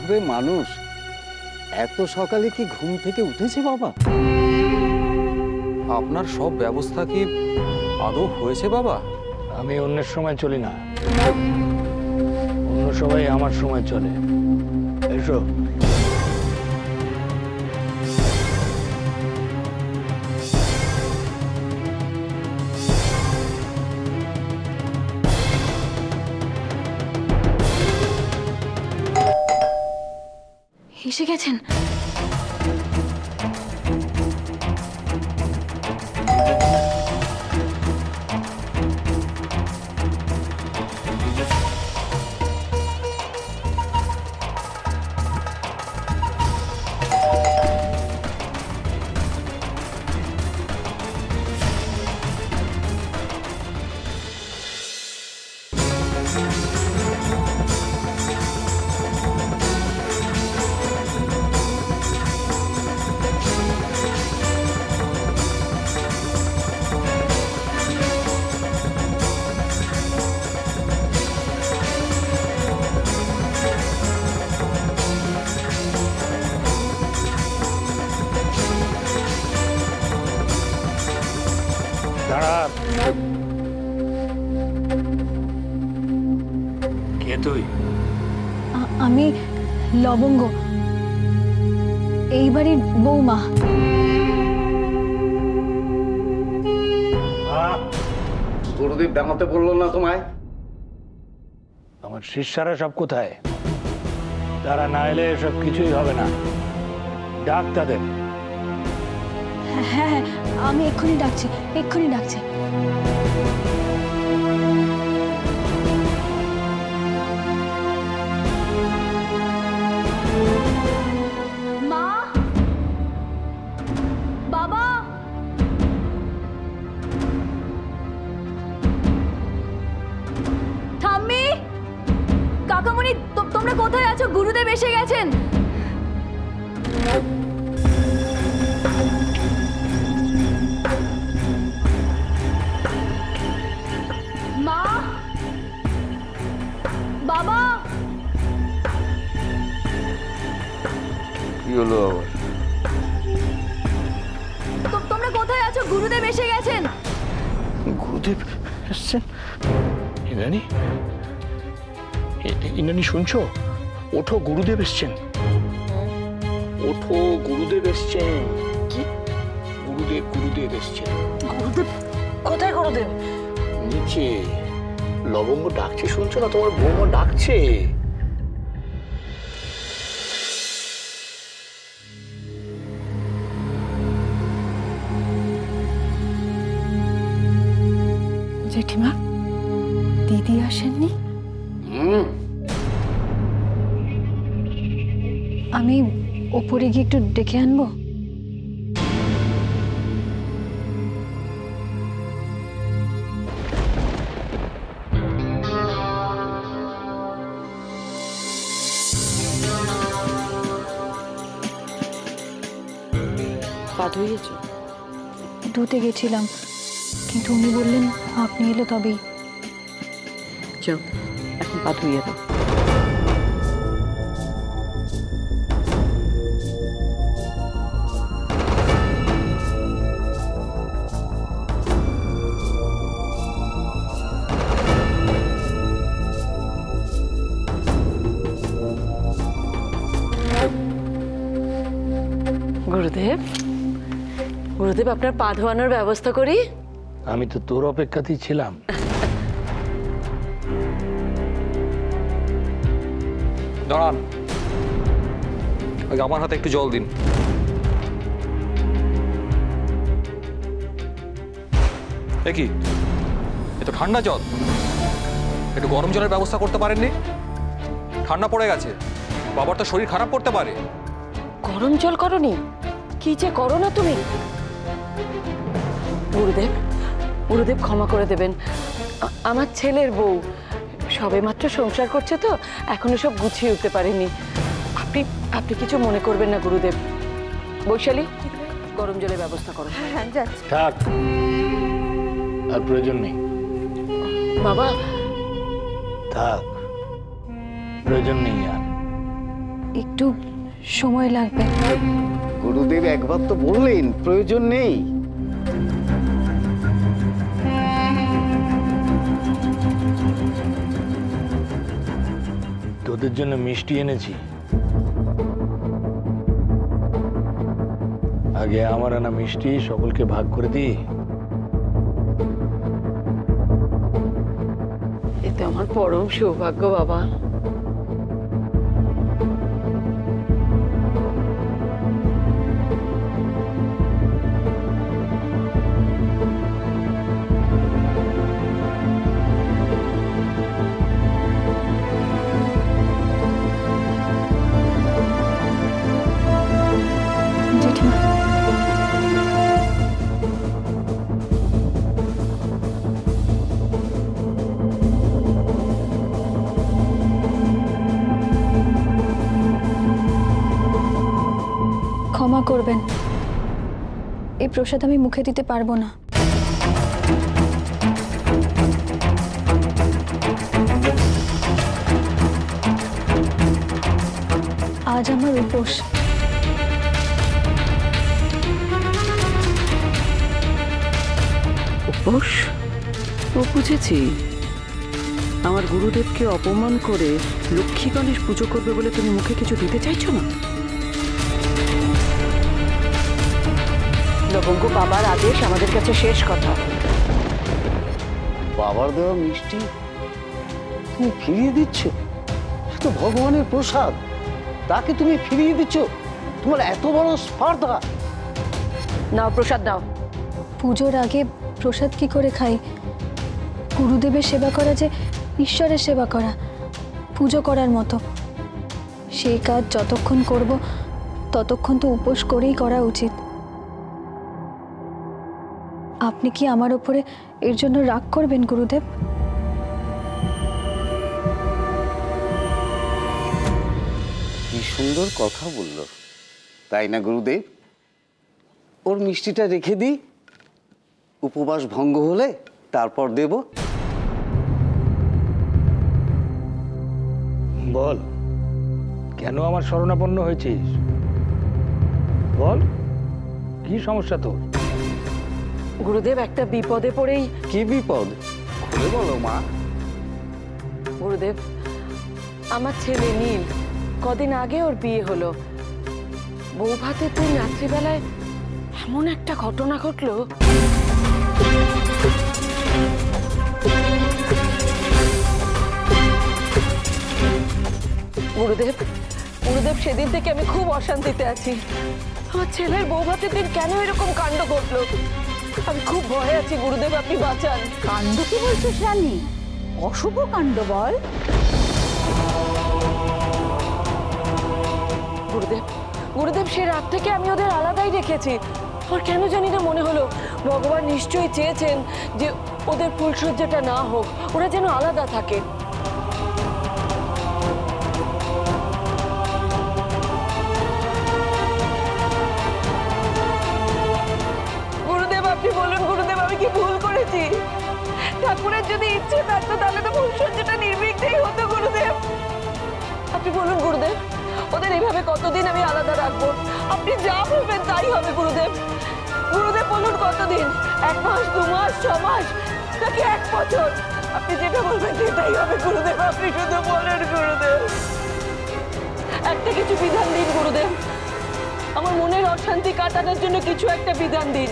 শহরে মানুষ এত সকালে কি ঘুম থেকে উঠেছে বাবা? আপনার সব ব্যবস্থা কি আদৌ হয়েছে বাবা? আমি অন্যের সময় চলি না, অন্য সবাই আমার সময় চলে। এসো। এসে গেছেন? দাঁড়া। কে তুই? আমি লবঙ্গ, এই বাড়ির বৌমা। গুরুদেব ডাঙাতে বললো না তোমায়? আমার শিষ্যরা সব কোথায়? তারা না এলে সব কিছুই হবে না। ডাক তাদের। হ্যাঁ হ্যাঁ, আমি এক্ষুনি ডাকছি, এক্ষুনি ডাকছি। মা, বাবা, ঠাম্মি, কাকামণি, তোমরা কোথায় আছো? গুরুদেব এসে গেছেন। মা, বাবা। কি হলো আবার? তোমরা কোথায় আছো? গুরুদেব এসে গেছেন। গুরুদেব এসছেন? ইন্দ্রাণী, ইন্দ্রাণী শুনছো? ওঠো, গুরুদেব এসছেন। ওঠো, গুরুদেব এসছেন। কি? গুরুদেব এসছেন। গুরুদেব কোথায়? গুরুদেব নিচে। লবঙ্গ ডাকছে, শুনছো না? তোমার বৌমা ডাকছে। জেঠিমা, দিদি আসেননি? আমি ওপরে গিয়ে একটু ডেকে আনবো। পা ধুয়েছ? ধুতে গেছিলাম, কিন্তু উনি বললেন আপনি এলে তবেই। যাও, এখন পা ধুইয়ে দাও। গুরুদেব, গুরুদেব আপনার পা ধোয়ানোর ব্যবস্থা করি। আমি তো তোর অপেক্ষাতেই ছিলাম। দাঁড়ান, আগে আমার হাতে একটু জল দিন। এ কি, এ তো ঠান্ডা জল। একটু গরম জলের ব্যবস্থা করতে পারেননি? ঠান্ডা পড়ে গেছে, বাবার তো শরীর খারাপ করতে পারে। গরম জল করনি? কি যে করো না তুমি। গুরুদেব, গুরুদেব ক্ষমা করে দেবেন। আমার ছেলের বউ সবেমাত্র সংসার করছে তো, এখনো সব গুছিয়ে উঠতে পারেনি। আপনি আপনি কিছু মনে করবেন না গুরুদেব। বৈশালী, গরম জলের ব্যবস্থা করো। হ্যাঁ, যাচ্ছি। থাক, আর প্রয়োজন নেই। বাবা, থাক, প্রয়োজন নেই আর। একটু সময় লাগবে। গুরুদেব একবার তো বললেন প্রয়োজন নেই। তোদের জন্য মিষ্টি এনেছি। আগে আমার আনা মিষ্টি সকলকে ভাগ করে দিই। এতে আমার পরম সৌভাগ্য বাবা। জেঠিমা, ক্ষমা করবেন, এই প্রসাদ আমি মুখে দিতে পারবো না। আজ আমার উপোস। উপোস? ও বুঝেছি, আমার গুরুদেবকে অপমান করে লক্ষ্মী গণেশ পুজো করবে বলে তুমি মুখে কিছু দিতে চাইছো না? লবঙ্গ বাবার আদেশ আমাদের কাছে শেষ কথা। বাবার দেওয়া মিষ্টি তুমি ফিরিয়ে দিচ্ছ? সে তো ভগবানের প্রসাদ, তাকে তুমি ফিরিয়ে দিচ্ছ? তোমার এত বড় স্পর্ধা! নাও প্রসাদ নাও। পুজোর আগে প্রসাদ কি করে খাই? গুরুদেবের সেবা করা যে ঈশ্বরের সেবা করা, পুজো করার মতো। সেই কাজ যতক্ষণ করব ততক্ষণ তো উপোস করেই করা উচিত। আপনি কি আমার উপরে এর জন্য রাগ করবেন গুরুদেব? কি সুন্দর কথা বলল, তাই না গুরুদেব? ওর মিষ্টিটা রেখে দিই, উপবাস ভঙ্গ হলে তারপর দেব। বল, কেন আমার শরণাপন্ন হয়েছিস? বল, কি সমস্যা তোর? গুরুদেব, একটা বিপদে পড়েই। কি বিপদ? খুলে বলো মা। গুরুদেব, আমার ছেলে নীল, কদিন আগে ওর বিয়ে হলো। বউ ভাতের দিন রাত্রিবেলায় এমন একটা ঘটনা ঘটলো। গুরুদেব, গুরুদেব, সেদিন থেকে আমি খুব অশান্তিতে আছি। আমার ছেলের বউ ভাতের দিন কেন এরকম কাণ্ড ঘটলো? আমি খুব ভয়ে আছি গুরুদেব, আপনি বাঁচান। কাণ্ড কি বলছো শালি? অশুভ কাণ্ড বল। গুরুদেব, গুরুদেব, সে রাত থেকে আমি ওদের আলাদাই রেখেছি। আমার কেন জানি না মনে হলো ভগবান নিশ্চয়ই চেয়েছেন যে ওদের ফুলসজ্জাটা না হোক, ওরা যেন আলাদা থাকে। গুরুদেব, আপনি বলুন গুরুদেব, আমি কি ভুল করেছি? ঠাকুরের যদি ইচ্ছে থাকতো তাহলে তো ফুলসজ্জাটা নির্বিঘ্নেই হতো গুরুদেব। আপনি বলুন গুরুদেব, ওদের এইভাবে কতদিন আমি আলাদা রাখবো? আপনি যা বলবেন তাই হবে গুরুদেব। গুরুদেব বলুন কতদিন? 1 মাস, 2 মাস, 6 মাস, নাকি 1 বছর? আপনি যেটা বলবেন সেটাই হবে গুরুদেব। আপনি শুধু বলেন গুরুদেব, একটা কিছু বিধান দিন গুরুদেব। আমার মনের অশান্তি কাটানোর জন্য কিছু একটা বিধান দিন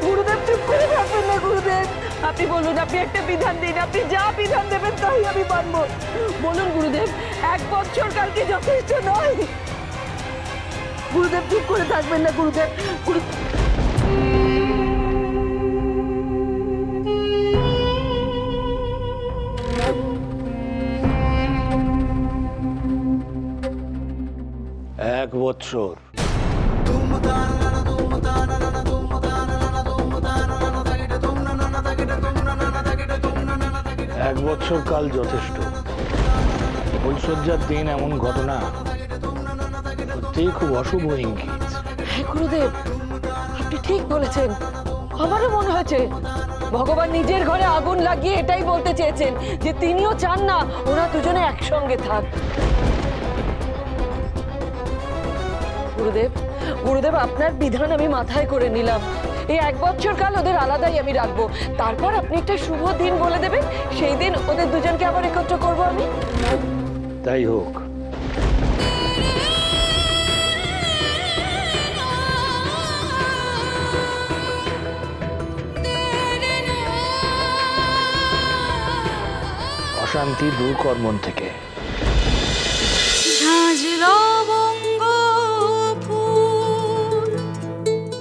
গুরুদেব। চুপ করে থাকবেন না গুরুদেব, আপনি বলুন, আপনি একটা বিধান দিন। আপনি যা বিধান দেবেন তাই আমি মানবো। বলুন গুরুদেব, 1 বছর কালকে যথেষ্ট নয়? গুরুদেব চুপ করে থাকবেন না গুরুদেব। এক বৎসর। এক বছর কাল যথেষ্ট। ফুলসজ্জার দিন এমন ঘটনা সত্যিই খুব অশুভ ইঙ্গিত। হ্যাঁ গুরুদেব, আপনি ঠিক বলেছেন। আমারও মনে হয়েছে ভগবান নিজের ঘরে আগুন লাগিয়ে এটাই বলতে চেয়েছেন যে তিনিও চান না ওরা দুজনে একসঙ্গে থাক। গুরুদেব, গুরুদেব আপনার বিধান আমি মাথায় করে নিলাম। এই 1 বছর কাল ওদের আলাদাই আমি রাখবো, তারপর আপনি একটা শুভ দিন বলে দেবেন, সেই দিন ওদের দুজনকে আবার একত্র করবো আমি। তাই হোক। অশান্তি দূর কর মন থেকে। ঝাঁঝলো